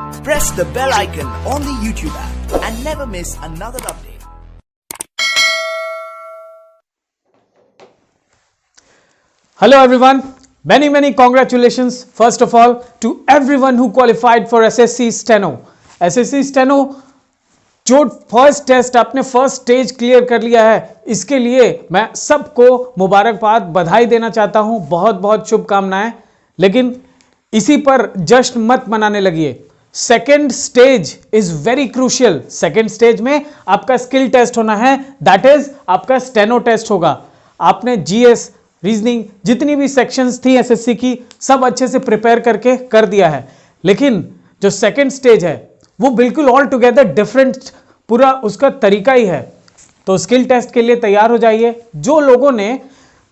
Press the bell icon on the YouTube app and never miss another update. Hello everyone, many congratulations first of all to everyone who qualified for SSC Steno. SSC Steno जो first test आपने first stage clear कर लिया है, इसके लिए मैं सबको मुबारकबाद बधाई देना चाहता हूं, बहुत बहुत शुभकामनाएं। लेकिन इसी पर जश्न मत मनाने लगिए। Second stage is very crucial. Second stage में आपका स्किल टेस्ट होना है, दैट इज आपका स्टेनो टेस्ट होगा। आपने जीएस, रीजनिंग, जितनी भी सेक्शंस थी एसएससी की, सब अच्छे से प्रिपेयर करके कर दिया है। लेकिन जो सेकेंड स्टेज है वो बिल्कुल ऑल टुगेदर डिफरेंट, पूरा उसका तरीका ही है। तो स्किल टेस्ट के लिए तैयार हो जाइए। जो लोगों ने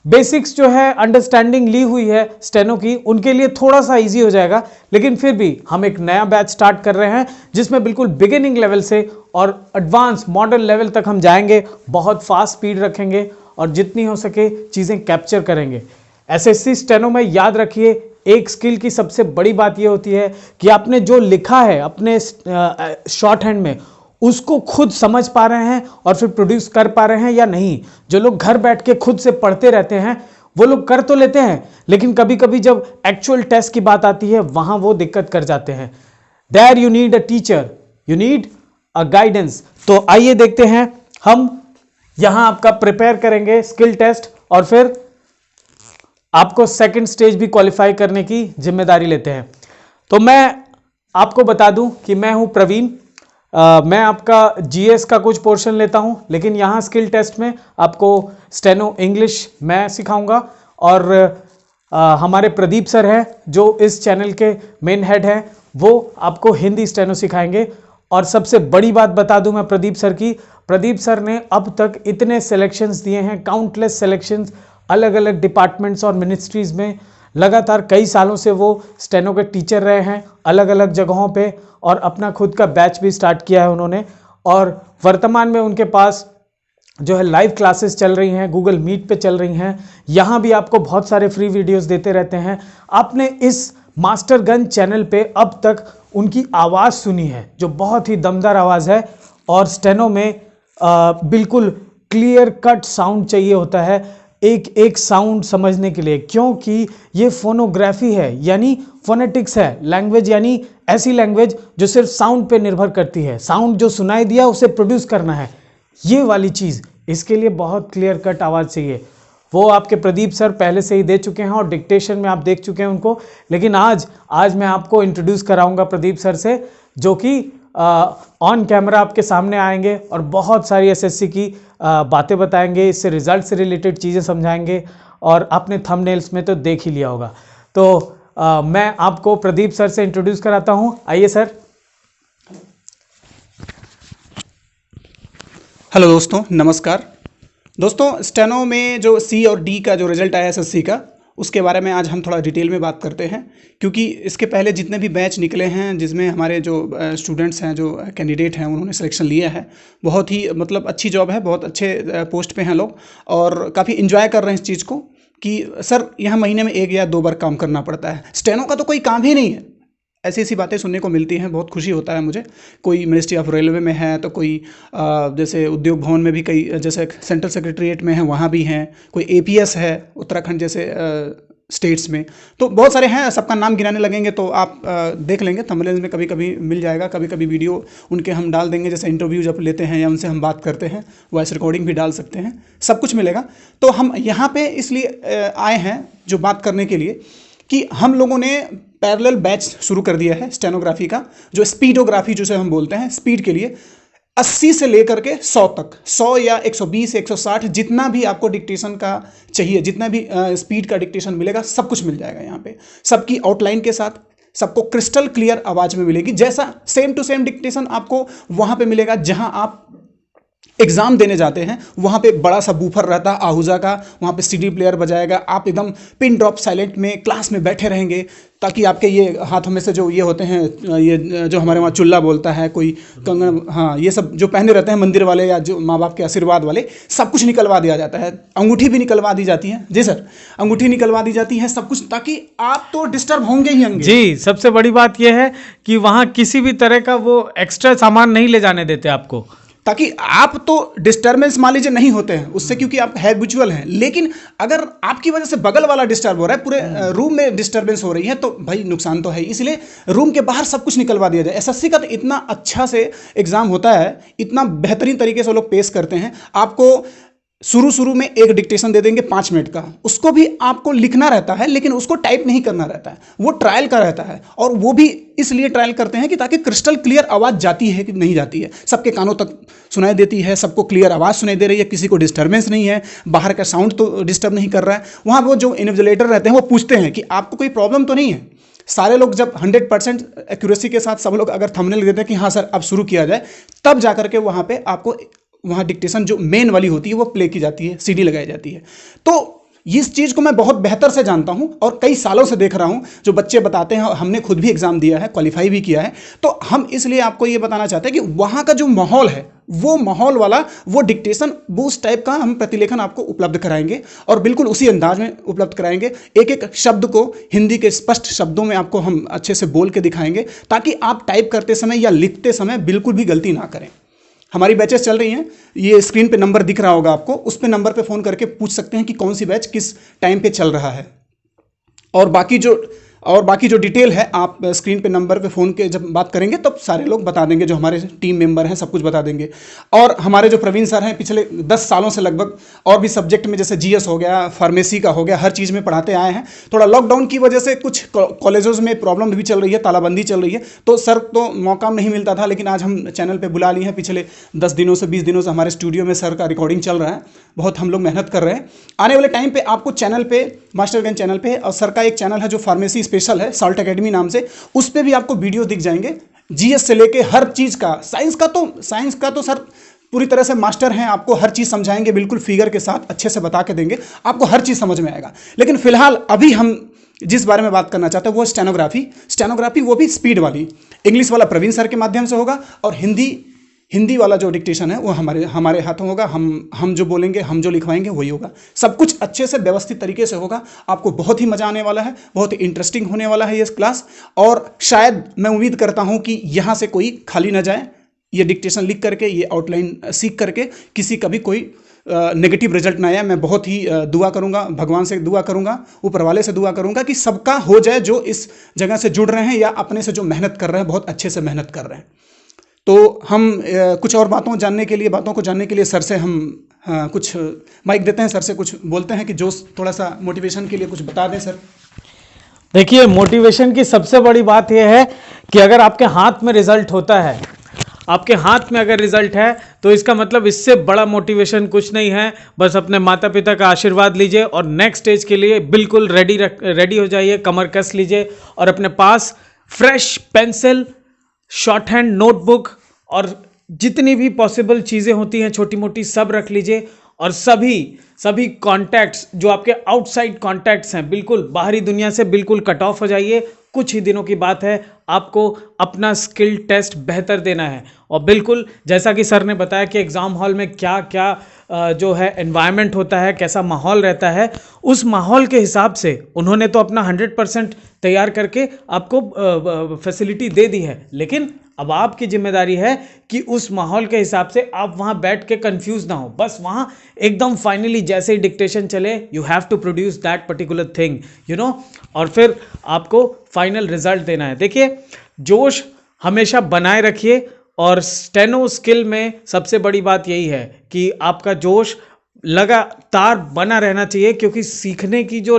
बेसिक्स जो है अंडरस्टैंडिंग ली हुई है स्टेनो की, उनके लिए थोड़ा सा इजी हो जाएगा। लेकिन फिर भी हम एक नया बैच स्टार्ट कर रहे हैं जिसमें बिल्कुल बिगिनिंग लेवल से और एडवांस मॉडर्न लेवल तक हम जाएंगे। बहुत फास्ट स्पीड रखेंगे और जितनी हो सके चीज़ें कैप्चर करेंगे। एसएससी स्टेनो में याद रखिए, एक स्किल की सबसे बड़ी बात यह होती है कि आपने जो लिखा है अपने शॉर्ट हैंड में, उसको खुद समझ पा रहे हैं और फिर प्रोड्यूस कर पा रहे हैं या नहीं। जो लोग घर बैठ के खुद से पढ़ते रहते हैं वो लोग कर तो लेते हैं, लेकिन कभी कभी जब एक्चुअल टेस्ट की बात आती है वहां वो दिक्कत कर जाते हैं। There you need a teacher, you need a guidance. तो आइए देखते हैं, हम यहां आपका प्रिपेयर करेंगे स्किल टेस्ट और फिर आपको सेकंड स्टेज भी क्वालिफाई करने की जिम्मेदारी लेते हैं। तो मैं आपको बता दूं कि मैं हूं प्रवीण। मैं आपका जीएस का कुछ पोर्शन लेता हूं, लेकिन यहां स्किल टेस्ट में आपको स्टेनो इंग्लिश मैं सिखाऊंगा और हमारे प्रदीप सर हैं जो इस चैनल के मेन हेड हैं, वो आपको हिंदी स्टेनो सिखाएंगे। और सबसे बड़ी बात बता दूं मैं प्रदीप सर की, प्रदीप सर ने अब तक इतने सिलेक्शंस दिए हैं, काउंटलेस सिलेक्शंस, अलग अलग डिपार्टमेंट्स और मिनिस्ट्रीज में। लगातार कई सालों से वो स्टेनो के टीचर रहे हैं अलग अलग जगहों पे, और अपना खुद का बैच भी स्टार्ट किया है उन्होंने। और वर्तमान में उनके पास जो है लाइव क्लासेस चल रही हैं, गूगल मीट पे चल रही हैं। यहाँ भी आपको बहुत सारे फ्री वीडियोस देते रहते हैं। आपने इस मास्टरगंज चैनल पे अब तक उनकी आवाज़ सुनी है जो बहुत ही दमदार आवाज़ है, और स्टेनो में बिल्कुल क्लियर कट साउंड चाहिए होता है एक एक साउंड समझने के लिए, क्योंकि ये फोनोग्राफी है, यानी फोनेटिक्स है, लैंग्वेज यानी ऐसी लैंग्वेज जो सिर्फ साउंड पे निर्भर करती है। साउंड जो सुनाई दिया उसे प्रोड्यूस करना है, ये वाली चीज़। इसके लिए बहुत क्लियर कट आवाज़ चाहिए। वो आपके प्रदीप सर पहले से ही दे चुके हैं और डिक्टेशन में आप देख चुके हैं उनको। लेकिन आज मैं आपको इंट्रोड्यूस कराऊंगा प्रदीप सर से, जो कि ऑन कैमरा आपके सामने आएंगे और बहुत सारी एसएससी की बातें बताएंगे, इससे रिजल्ट से रिलेटेड चीज़ें समझाएंगे। और आपने थंबनेल्स में तो देख ही लिया होगा। तो मैं आपको प्रदीप सर से इंट्रोड्यूस कराता हूं। आइए सर। हेलो दोस्तों, नमस्कार। दोस्तों, स्टेनो में जो सी और डी का जो रिजल्ट आया एसएससी का, उसके बारे में आज हम थोड़ा डिटेल में बात करते हैं। क्योंकि इसके पहले जितने भी बैच निकले हैं जिसमें हमारे जो स्टूडेंट्स हैं, जो कैंडिडेट हैं, उन्होंने सिलेक्शन लिया है। बहुत ही मतलब अच्छी जॉब है, बहुत अच्छे पोस्ट पे हैं लोग और काफ़ी इन्जॉय कर रहे हैं इस चीज़ को कि सर यहाँ महीने में 1 या 2 बार काम करना पड़ता है, स्टेनो का तो कोई काम ही नहीं है। ऐसी ऐसी बातें सुनने को मिलती हैं, बहुत खुशी होता है मुझे। कोई मिनिस्ट्री ऑफ रेलवे में है तो कोई जैसे उद्योग भवन में भी कई, जैसे सेंट्रल सेक्रेटरीट में है वहाँ भी हैं, कोई एपीएस है उत्तराखंड जैसे स्टेट्स में, तो बहुत सारे हैं। सबका नाम गिनाने लगेंगे तो आप देख लेंगे, थंबनेल्स में कभी कभी मिल जाएगा, कभी कभी वीडियो उनके हम डाल देंगे, जैसे इंटरव्यू जब लेते हैं या उनसे हम बात करते हैं, वॉइस रिकॉर्डिंग भी डाल सकते हैं, सब कुछ मिलेगा। तो हम यहाँ पे इसलिए आए हैं जो बात करने के लिए कि हम लोगों ने पैरेलल बैच शुरू कर दिया है स्टेनोग्राफी का, जो स्पीडोग्राफी जिसे हम बोलते हैं, स्पीड के लिए 80 से लेकर के 100 तक, 100 या 120 160 जितना भी आपको डिक्टेशन का चाहिए, जितना भी स्पीड का डिक्टेशन मिलेगा, सब कुछ मिल जाएगा यहाँ पे, सबकी आउटलाइन के साथ, सबको क्रिस्टल क्लियर आवाज़ में मिलेगी। जैसा सेम टू सेम डिक्टेशन आपको वहाँ पे मिलेगा जहाँ आप एग्जाम देने जाते हैं। वहाँ पे बड़ा सा बूफर रहता है आहूजा का, वहाँ पे सीडी प्लेयर बजाएगा, आप एकदम पिन ड्रॉप साइलेंट में क्लास में बैठे रहेंगे, ताकि आपके ये हाथों में से जो ये होते हैं, ये जो हमारे वहाँ चुल्ला बोलता है, कोई कंगन, हाँ, ये सब जो पहने रहते हैं मंदिर वाले या जो माँ बाप के आशीर्वाद वाले, सब कुछ निकलवा दिया जाता है। अंगूठी भी निकलवा दी जाती है। जी सर, अंगूठी निकलवा दी जाती है, सब कुछ, ताकि आप तो डिस्टर्ब होंगे ही होंगे। जी, सबसे बड़ी बात यह है कि वहाँ किसी भी तरह का वो एक्स्ट्रा सामान नहीं ले जाने देते आपको, ताकि आप तो डिस्टर्बेंस मान लीजिए नहीं होते हैं उससे, क्योंकि आप हैबिचुअल हैं। लेकिन अगर आपकी वजह से बगल वाला डिस्टर्ब हो रहा है, पूरे रूम में डिस्टर्बेंस हो रही है, तो भाई नुकसान तो है। इसलिए रूम के बाहर सब कुछ निकलवा दिया जाए। एसएससी का तो इतना अच्छा से एग्जाम होता है, इतना बेहतरीन तरीके से लोग पेश करते हैं। आपको शुरू में एक डिक्टेशन दे देंगे 5 मिनट का, उसको भी आपको लिखना रहता है, लेकिन उसको टाइप नहीं करना रहता है, वो ट्रायल का रहता है। और वो भी इसलिए ट्रायल करते हैं कि ताकि क्रिस्टल क्लियर आवाज़ जाती है कि नहीं जाती है, सबके कानों तक सुनाई देती है, सबको क्लियर आवाज़ सुनाई दे रही है, किसी को डिस्टर्बेंस नहीं है, बाहर का साउंड तो डिस्टर्ब नहीं कर रहा है। वहाँ वो जो इन्विजिलेटर रहते हैं वो पूछते हैं कि आपको कोई प्रॉब्लम तो नहीं है। सारे लोग जब 100% एक्यूरेसी के साथ सब लोग अगर थंबनेल देते हैं कि हाँ सर अब शुरू किया जाए, तब जा करके वहाँ पे आपको वहाँ डिक्टेशन जो मेन वाली होती है वो प्ले की जाती है, सीडी लगाई जाती है। तो इस चीज़ को मैं बहुत बेहतर से जानता हूँ और कई सालों से देख रहा हूँ, जो बच्चे बताते हैं, हमने खुद भी एग्ज़ाम दिया है, क्वालिफाई भी किया है। तो हम इसलिए आपको ये बताना चाहते हैं कि वहाँ का जो माहौल है, वो माहौल वाला वो डिक्टेशन, वो उस टाइप का हम प्रतिलेखन आपको उपलब्ध कराएंगे और बिल्कुल उसी अंदाज में उपलब्ध कराएंगे। एक एक शब्द को हिंदी के स्पष्ट शब्दों में आपको हम अच्छे से बोल के दिखाएंगे, ताकि आप टाइप करते समय या लिखते समय बिल्कुल भी गलती ना करें। हमारी बैचेस चल रही हैं, ये स्क्रीन पे नंबर दिख रहा होगा आपको, उस पे नंबर पे फ़ोन करके पूछ सकते हैं कि कौन सी बैच किस टाइम पे चल रहा है। और बाकी जो डिटेल है, आप स्क्रीन पे नंबर पे फ़ोन के जब बात करेंगे तब सारे लोग बता देंगे, जो हमारे टीम मेंबर हैं सब कुछ बता देंगे। और हमारे जो प्रवीण सर हैं, पिछले 10 सालों से लगभग और भी सब्जेक्ट में, जैसे जीएस हो गया, फार्मेसी का हो गया, हर चीज़ में पढ़ाते आए हैं। थोड़ा लॉकडाउन की वजह से कुछ कॉलेजों में प्रॉब्लम भी चल रही है, तालाबंदी चल रही है, तो सर तो मौका नहीं मिलता था। लेकिन आज हम चैनल पर बुला लिए हैं, पिछले 10 दिनों से 20 दिनों से हमारे स्टूडियो में सर का रिकॉर्डिंग चल रहा है। बहुत हम लोग मेहनत कर रहे हैं। आने वाले टाइम पे आपको चैनल पे, मास्टरगंज चैनल पे, और सर का एक चैनल है जो फार्मेसी स्पेशल है, साल्ट एकेडमी नाम से, उस पे भी आपको वीडियो दिख जाएंगे, जीएस से लेके हर चीज़ का। साइंस का तो सर पूरी तरह से मास्टर हैं, आपको हर चीज़ समझाएंगे, बिल्कुल फिगर के साथ अच्छे से बता के देंगे, आपको हर चीज़ समझ में आएगा। लेकिन फिलहाल अभी हम जिस बारे में बात करना चाहते हैं वो स्टेनोग्राफी, वो भी स्पीड वाली। इंग्लिश वाला प्रवीण सर के माध्यम से होगा, और हिंदी वाला जो डिक्टेशन है वो हमारे हाथों होगा। हम जो बोलेंगे, हम जो लिखवाएंगे वही होगा। सब कुछ अच्छे से व्यवस्थित तरीके से होगा। आपको बहुत ही मज़ा आने वाला है, बहुत ही इंटरेस्टिंग होने वाला है ये क्लास। और शायद मैं उम्मीद करता हूँ कि यहाँ से कोई खाली ना जाए, ये डिक्टेशन लिख करके, ये आउटलाइन सीख करके किसी का भी कोई नेगेटिव रिजल्ट ना आया। मैं बहुत ही दुआ करूंगा, भगवान से दुआ करूंगा, ऊपर वाले से दुआ करूंगा कि सबका हो जाए, जो इस जगह से जुड़ रहे हैं या अपने से जो मेहनत कर रहे हैं, बहुत अच्छे से मेहनत कर रहे हैं। तो हम कुछ और बातों को जानने के लिए सर से हम कुछ माइक देते हैं, सर से कुछ बोलते हैं कि जो थोड़ा सा मोटिवेशन के लिए कुछ बता दें सर। देखिए, मोटिवेशन की सबसे बड़ी बात यह है कि अगर आपके हाथ में रिजल्ट होता है, आपके हाथ में अगर रिजल्ट है, तो इसका मतलब इससे बड़ा मोटिवेशन कुछ नहीं है। बस अपने माता पिता का आशीर्वाद लीजिए और नेक्स्ट स्टेज के लिए बिल्कुल रेडी हो जाइए, कमर कस लीजिए और अपने पास fresh pencil, shorthand notebook और जितनी भी पॉसिबल चीज़ें होती हैं छोटी मोटी, सब रख लीजिए। और सभी कॉन्टैक्ट्स जो आपके आउटसाइड कॉन्टैक्ट्स हैं, बिल्कुल बाहरी दुनिया से बिल्कुल कट ऑफ हो जाइए। कुछ ही दिनों की बात है, आपको अपना स्किल टेस्ट बेहतर देना है। और बिल्कुल जैसा कि सर ने बताया कि एग्ज़ाम हॉल में क्या क्या जो है एनवायरनमेंट होता है, कैसा माहौल रहता है, उस माहौल के हिसाब से उन्होंने तो अपना 100% तैयार करके आपको फैसिलिटी दे दी है। लेकिन अब आपकी जिम्मेदारी है कि उस माहौल के हिसाब से आप वहाँ बैठ के कंफ्यूज ना हो। बस वहाँ एकदम फाइनली जैसे ही डिक्टेशन चले, you have to produce that particular thing, you know, और फिर आपको फाइनल रिजल्ट देना है। देखिए, जोश हमेशा बनाए रखिए। और स्टेनो स्किल में सबसे बड़ी बात यही है कि आपका जोश लगातार बना रहना चाहिए, क्योंकि सीखने की जो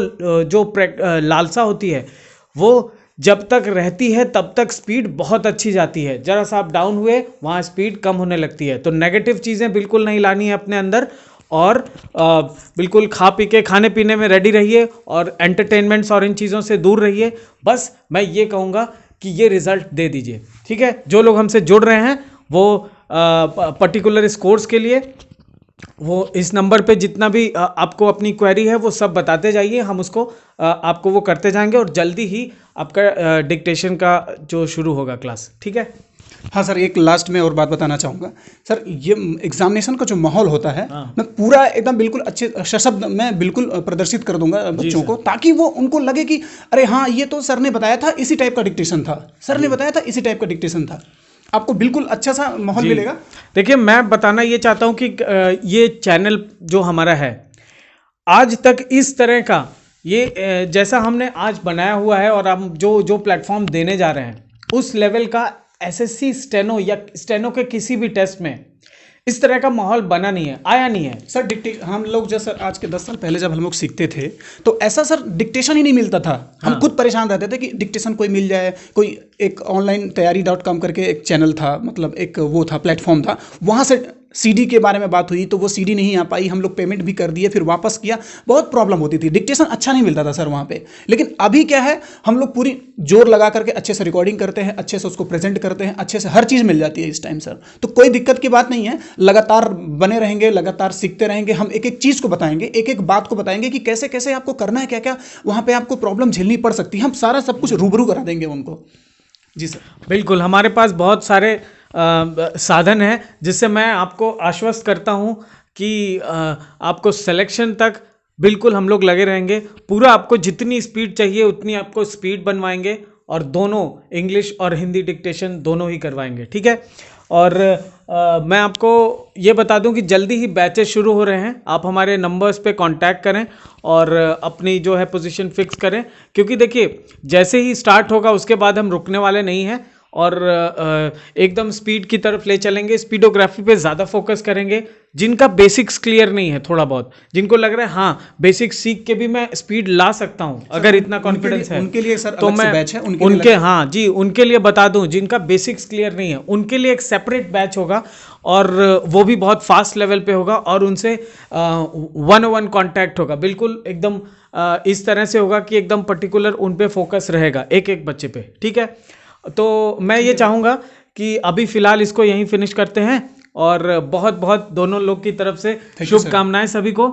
लालसा होती है वो जब तक रहती है तब तक स्पीड बहुत अच्छी जाती है। जरा सा आप डाउन हुए, वहाँ स्पीड कम होने लगती है। तो नेगेटिव चीज़ें बिल्कुल नहीं लानी है अपने अंदर, और बिल्कुल खा पी के खाने पीने में रेडी रहिए और एंटरटेनमेंट्स और इन चीज़ों से दूर रहिए। बस मैं ये कहूँगा कि ये रिज़ल्ट दे दीजिए, ठीक है। जो लोग हमसे जुड़ रहे हैं वो पर्टिकुलर इस कोर्स के लिए वो इस नंबर पे जितना भी आपको अपनी क्वेरी है वो सब बताते जाइए, हम उसको आपको वो करते जाएंगे और जल्दी ही आपका डिक्टेशन का जो शुरू होगा क्लास, ठीक है। हाँ सर, एक लास्ट में और बात बताना चाहूँगा सर, ये एग्जामिनेशन का जो माहौल होता है मैं पूरा एकदम बिल्कुल अच्छे सशब्द मैं बिल्कुल प्रदर्शित कर दूंगा बच्चों को, ताकि वो उनको लगे कि अरे हाँ ये तो सर ने बताया था इसी टाइप का डिक्टेशन था, सर ने बताया था इसी टाइप का डिक्टेशन था। आपको बिल्कुल अच्छा सा माहौल मिलेगा। देखिए मैं बताना ये चाहता हूँ कि ये चैनल जो हमारा है आज तक इस तरह का ये जैसा हमने आज बनाया हुआ है और हम जो प्लेटफॉर्म देने जा रहे हैं उस लेवल का एसएससी स्टेनो या स्टेनो के किसी भी टेस्ट में इस तरह का माहौल बना नहीं है, आया नहीं है सर। हम लोग जैसे आज के 10 साल पहले जब हम लोग सीखते थे तो ऐसा सर डिक्टेशन ही नहीं मिलता था। हम खुद परेशान रहते थे कि डिक्टेशन कोई मिल जाए। कोई एक ऑनलाइन तैयारी.com करके एक चैनल था, मतलब एक वो था प्लेटफॉर्म था, वहाँ से सीडी के बारे में बात हुई तो वो सीडी नहीं आ पाई, हम लोग पेमेंट भी कर दिए, फिर वापस किया, बहुत प्रॉब्लम होती थी, डिक्टेशन अच्छा नहीं मिलता था सर वहाँ पे। लेकिन अभी क्या है, हम लोग पूरी जोर लगा करके अच्छे से रिकॉर्डिंग करते हैं, अच्छे से उसको प्रेजेंट करते हैं, अच्छे से हर चीज़ मिल जाती है इस टाइम सर। तो कोई दिक्कत की बात नहीं है, लगातार बने रहेंगे, लगातार सीखते रहेंगे, हम एक एक चीज़ को बताएंगे, एक एक बात को बताएंगे कि कैसे कैसे आपको करना है, क्या क्या वहाँ पर आपको प्रॉब्लम झेलनी पड़ सकती है, हम सारा सब कुछ रूबरू करा देंगे उनको। जी सर बिल्कुल, हमारे पास बहुत सारे साधन है जिससे मैं आपको आश्वस्त करता हूं कि आपको सिलेक्शन तक बिल्कुल हम लोग लगे रहेंगे। पूरा आपको जितनी स्पीड चाहिए उतनी आपको स्पीड बनवाएंगे और दोनों इंग्लिश और हिंदी डिक्टेशन दोनों ही करवाएंगे, ठीक है। और मैं आपको ये बता दूं कि जल्दी ही बैचेस शुरू हो रहे हैं, आप हमारे नंबर्स पे कांटेक्ट करें और अपनी जो है पोजीशन फिक्स करें, क्योंकि देखिए जैसे ही स्टार्ट होगा उसके बाद हम रुकने वाले नहीं हैं और एकदम स्पीड की तरफ ले चलेंगे। स्पीडोग्राफी पे ज़्यादा फोकस करेंगे। जिनका बेसिक्स क्लियर नहीं है, थोड़ा बहुत जिनको लग रहा है हाँ बेसिक्स सीख के भी मैं स्पीड ला सकता हूँ, अगर इतना कॉन्फिडेंस है उनके लिए सर तो अलग से मैं बैच है उनके हाँ जी उनके लिए बता दूं, जिनका बेसिक्स क्लियर नहीं है उनके लिए एक सेपरेट बैच होगा और वो भी बहुत फास्ट लेवल पे होगा और उनसे 1-on-1 कांटेक्ट होगा, बिल्कुल एकदम इस तरह से होगा कि एकदम पर्टिकुलर उन पे फोकस रहेगा एक एक बच्चे पे, ठीक है। तो मैं ये चाहूँगा कि अभी फ़िलहाल इसको यहीं फिनिश करते हैं और बहुत बहुत दोनों लोग की तरफ से शुभकामनाएं सभी को।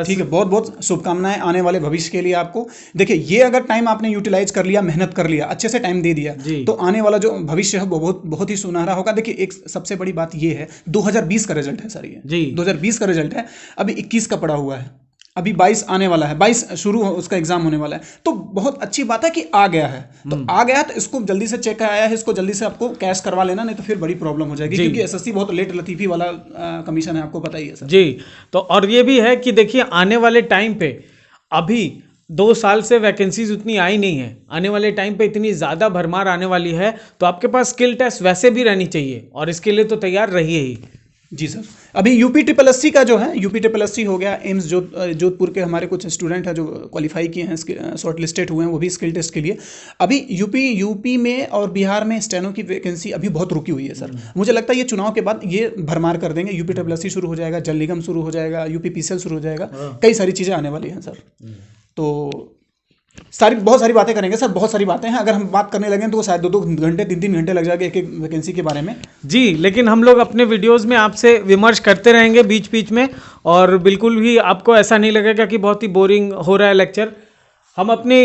ठीक है, बहुत बहुत शुभकामनाएं आने वाले भविष्य के लिए आपको। देखिए ये अगर टाइम आपने यूटिलाइज कर लिया, मेहनत कर लिया, अच्छे से टाइम दे दिया तो आने वाला जो भविष्य है वो बहुत बहुत ही सुनहरा होगा। देखिए एक सबसे बड़ी बात ये है 2020 का रिजल्ट है सर, ये जी 2020 का रिजल्ट है, अभी 21 का पड़ा हुआ है, अभी 22 आने वाला है, 22 शुरू उसका एग्जाम होने वाला है। तो बहुत अच्छी बात है कि आ गया है, तो आ गया तो इसको जल्दी से चेक आया है, इसको जल्दी से आपको कैश करवा लेना, नहीं तो फिर बड़ी प्रॉब्लम हो जाएगी, क्योंकि एसएससी बहुत लेट लतीफी वाला कमीशन है, आपको पता ही है सर। जी तो और ये भी है कि देखिए आने वाले टाइम पे अभी 2 साल से वैकेंसीज उतनी आई नहीं है, आने वाले टाइम पे इतनी ज़्यादा भरमार आने वाली है, तो आपके पास स्किल टेस्ट वैसे भी रहनी चाहिए और इसके लिए तो तैयार रहिए ही। जी सर, अभी यूपी का जो है, यूपी हो गया, एम्स जोधपुर के हमारे कुछ स्टूडेंट हैं जो क्वालिफाई किए हैं, शॉर्ट लिस्टेड हुए हैं वो भी स्किल टेस्ट के लिए। अभी यूपी में और बिहार में स्टेनो की वैकेंसी अभी बहुत रुकी हुई है सर। मुझे लगता है ये चुनाव के बाद ये भरमार कर देंगे, यूपी शुरू हो जाएगा, जल निगम शुरू हो जाएगा, यूपीपीसीएल शुरू हो जाएगा, कई सारी चीज़ें आने वाली हैं सर। तो बहुत सारी बातें करेंगे सर, बहुत सारी बातें हैं, अगर हम बात करने लगे तो वो शायद 2-2 घंटे 3-3 घंटे लग जाएंगे एक एक वैकेंसी के बारे में। जी लेकिन हम लोग अपने वीडियोस में आपसे विमर्श करते रहेंगे बीच बीच में और बिल्कुल भी आपको ऐसा नहीं लगेगा कि बहुत ही बोरिंग हो रहा है लेक्चर। हम अपने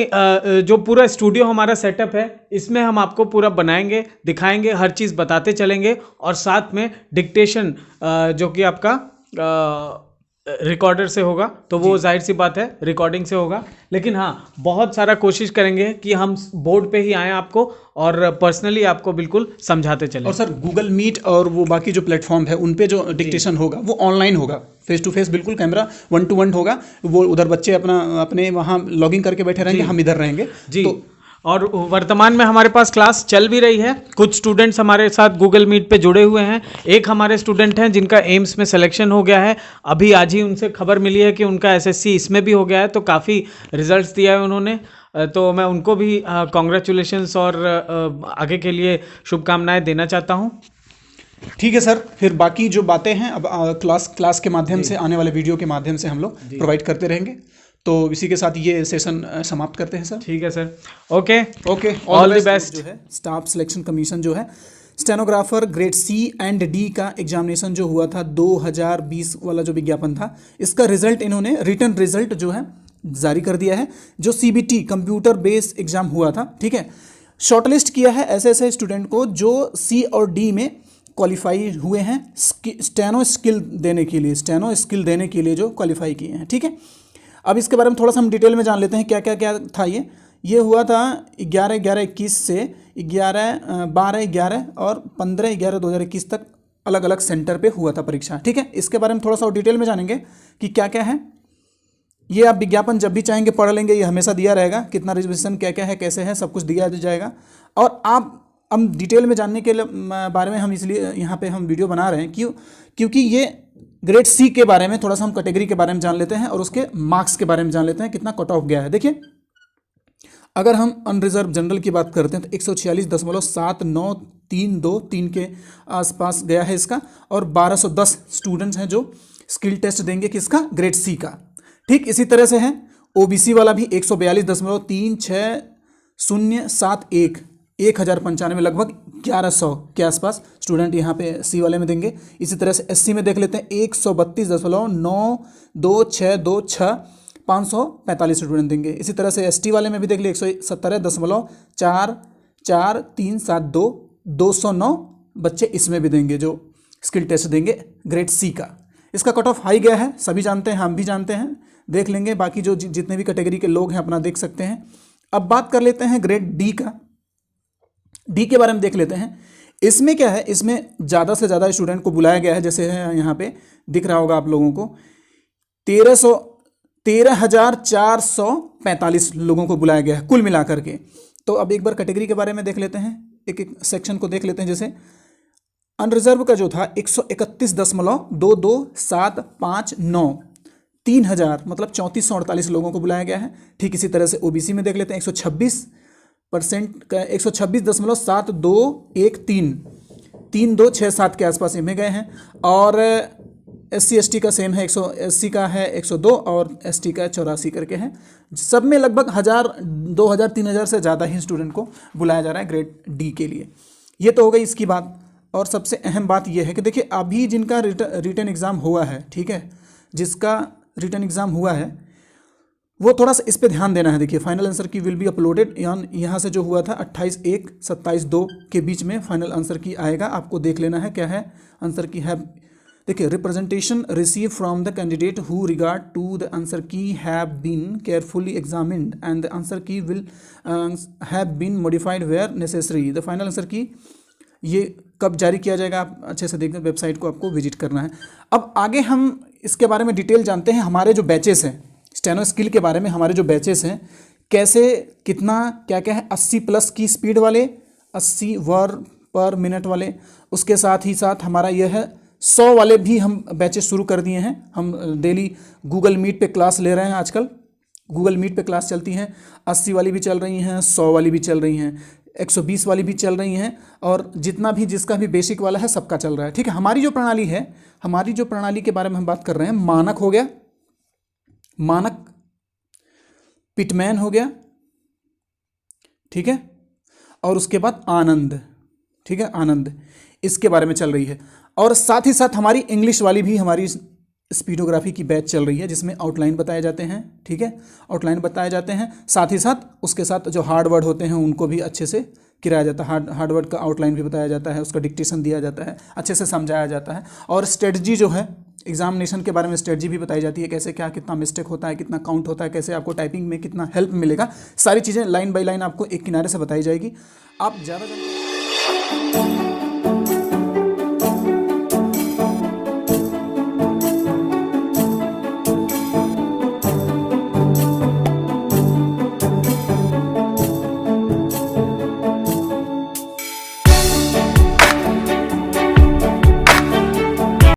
जो पूरा स्टूडियो हमारा सेटअप है इसमें हम आपको पूरा बनाएंगे, दिखाएंगे, हर चीज़ बताते चलेंगे और साथ में डिक्टेशन जो कि आपका रिकॉर्डर से होगा, तो वो जाहिर सी बात है रिकॉर्डिंग से होगा, लेकिन हाँ बहुत सारा कोशिश करेंगे कि हम बोर्ड पे ही आएँ आपको और पर्सनली आपको बिल्कुल समझाते चलें। और सर गूगल मीट और वो बाकी जो प्लेटफॉर्म है उन पे जो डिक्टेशन होगा वो ऑनलाइन होगा, फेस टू फेस, बिल्कुल कैमरा 1-to-1 होगा, वो उधर बच्चे अपने वहाँ लॉगिन करके बैठे रहेंगे, हम इधर रहेंगे जी। तो और वर्तमान में हमारे पास क्लास चल भी रही है, कुछ स्टूडेंट्स हमारे साथ गूगल मीट पे जुड़े हुए हैं। एक हमारे स्टूडेंट हैं जिनका एम्स में सिलेक्शन हो गया है, अभी आज ही उनसे खबर मिली है कि उनका एसएससी इसमें भी हो गया है, तो काफ़ी रिजल्ट्स दिया है उन्होंने, तो मैं उनको भी कॉन्ग्रेचुलेशंस और आगे के लिए शुभकामनाएं देना चाहता हूं। ठीक है सर, फिर बाकी जो बातें हैं अब क्लास के माध्यम से, आने वाले वीडियो के माध्यम से हम लोग प्रोवाइड करते रहेंगे। तो इसी के साथ ये सेशन समाप्त करते हैं सर। ठीक है sir, okay all the best. जो है स्टाफ सिलेक्शन कमीशन जो है stenographer grade C and D का एग्जामिनेशन जो हुआ था 2020 वाला जो विज्ञापन था, इसका रिजल्ट इन्होंने रिटन रिजल्ट जो है जारी कर दिया है। जो सीबीटी कंप्यूटर बेस्ड एग्जाम हुआ था, ठीक है, शॉर्टलिस्ट किया है ऐसे ऐसे स्टूडेंट को जो सी और डी में क्वालिफाई हुए हैं स्टेनो स्किल देने के लिए जो क्वालिफाई किए हैं, ठीक है। अब इसके बारे में थोड़ा सा हम डिटेल में जान लेते हैं क्या क्या क्या था। ये हुआ था 11/11/21 से 12/11 और 15/11/2021 तक अलग अलग सेंटर पे हुआ था परीक्षा, ठीक है। इसके बारे में थोड़ा सा और डिटेल में जानेंगे कि क्या क्या है। ये आप विज्ञापन जब भी चाहेंगे पढ़ लेंगे, ये हमेशा दिया रहेगा, कितना रिजर्वेशन क्या क्या है कैसे है सब कुछ दिया जाएगा। और हम डिटेल में जानने के बारे में हम इसलिए यहाँ पे हम वीडियो बना रहे हैं क्योंकि ये ग्रेड सी के बारे में थोड़ा सा हम कैटेगरी के बारे में जान लेते हैं और उसके मार्क्स के बारे में जान लेते हैं कितना कट ऑफ गया है। देखिए, अगर हम अनरिजर्व जनरल की बात करते हैं तो 146.7932 के आसपास गया है इसका, और 1210 स्टूडेंट्स हैं जो स्किल टेस्ट देंगे किसका, ग्रेड सी का। ठीक इसी तरह से है ओबीसी वाला भी 142.3671, 1095 लगभग 1100 के आसपास स्टूडेंट यहाँ पे सी वाले में देंगे। इसी तरह से एससी में देख लेते हैं 132.92626, 545 स्टूडेंट देंगे। इसी तरह से एसटी वाले में भी देख लिए 117.44372, 209 बच्चे इसमें भी देंगे जो स्किल टेस्ट देंगे ग्रेड सी का। इसका कट ऑफ हाई गया है, सभी जानते हैं, हम भी जानते हैं, देख लेंगे। बाकी जो जितने भी कैटेगरी के लोग हैं अपना देख सकते हैं। अब बात कर लेते हैं ग्रेड डी का। डी के बारे में देख लेते हैं। इसमें क्या है, इसमें ज़्यादा से ज़्यादा स्टूडेंट को बुलाया गया है, जैसे है यहाँ पे दिख रहा होगा आप लोगों को 13,445 लोगों को बुलाया गया है कुल मिलाकर के। तो अब एक बार कैटेगरी के बारे में देख लेते हैं, एक एक सेक्शन को देख लेते हैं। जैसे अनरिजर्व का जो था 131.22759, 3,000 मतलब 3448 लोगों को बुलाया गया है। ठीक इसी तरह से ओबीसी में देख लेते हैं 126% का 126.7213, 3267 के आसपास इनमें गए हैं। और एससी एसटी का सेम है, एससी का है 102 और एसटी का 84 करके है। सब में लगभग 1000, 2000, 3000 से ज़्यादा ही स्टूडेंट को बुलाया जा रहा है ग्रेड डी के लिए। ये तो हो गई इसकी बात। और सबसे अहम बात यह है कि देखिए अभी जिनका रिटन एग्ज़ाम हुआ है, ठीक है, जिसका रिटन एग्ज़ाम हुआ है वो थोड़ा सा इस पे ध्यान देना है। देखिए final answer key will be uploaded, यहाँ से जो हुआ था 28/1, 27/2 के बीच में फाइनल आंसर की आएगा। आपको देख लेना है क्या है आंसर की है। देखिए representation receive from the candidate who regard to the answer key have been carefully examined and the answer key will have been modified where necessary. The final answer key ये कब जारी किया जाएगा आप अच्छे से देखना, वेबसाइट को आपको विजिट करना है। अब आगे हम इसके बारे में डिटेल जानते हैं। हमारे जो बैचेस हैं स्टेनो स्किल के बारे में, हमारे जो बैचेस हैं कैसे कितना क्या क्या है, 80+ की स्पीड वाले, 80 वर्ड पर मिनट वाले, उसके साथ ही साथ हमारा यह है 100 वाले भी हम बैचेस शुरू कर दिए हैं। हम डेली गूगल मीट पे क्लास ले रहे हैं, आजकल गूगल मीट पे क्लास चलती हैं, 80 वाली भी चल रही हैं, 100 वाली भी चल रही हैं, 120 वाली भी चल रही हैं, और जितना भी जिसका भी बेसिक वाला है सबका चल रहा है। ठीक है, हमारी जो प्रणाली है, हमारी जो प्रणाली के बारे में हम बात कर रहे हैं, मानक हो गया, मानक पिटमैन हो गया, ठीक है, और उसके बाद आनंद, ठीक है, आनंद, इसके बारे में चल रही है। और साथ ही साथ हमारी इंग्लिश वाली भी हमारी स्पीडोग्राफी की बैच चल रही है, जिसमें आउटलाइन बताए जाते हैं, ठीक है, आउटलाइन बताए जाते हैं। साथ ही साथ उसके साथ जो हार्ड वर्ड होते हैं उनको भी अच्छे से किराया जाता है, हार्ड वर्ड का आउटलाइन भी बताया जाता है, उसका डिक्टेशन दिया जाता है, अच्छे से समझाया जाता है। और स्ट्रेटजी जो है एग्जामिनेशन के बारे में, स्ट्रेटजी भी बताई जाती है, कैसे क्या कितना मिस्टेक होता है, कितना काउंट होता है, कैसे आपको टाइपिंग में कितना हेल्प मिलेगा, सारी चीज़ें लाइन बाय लाइन आपको एक किनारे से बताई जाएगी। आप ज़्यादा